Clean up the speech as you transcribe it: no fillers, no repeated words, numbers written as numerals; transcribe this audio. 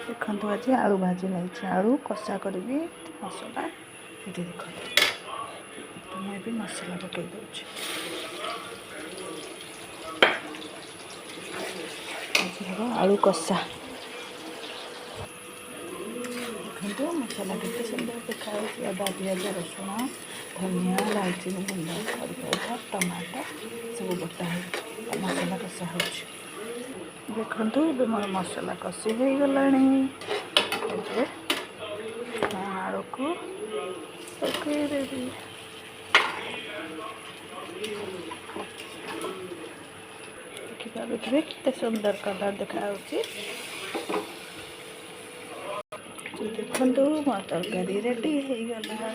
देखो आज आलू भाजी नहीं आलू कषा करी मसला ये देख तो मैं भी मसला पकई दूँ आज हम आलू कषा देखो मसला के सुंदर देखा अदा पिज रसुण धनिया लालचीनी गुंड करी पाउडर टमाटो सब बटा है मसला कषा हो देखु ये मोर मसला कषि हो गला आलू को पकईदेवी देखिए केते सुंदर कलर देखा देखु मो तरकारी रेडी हो गला।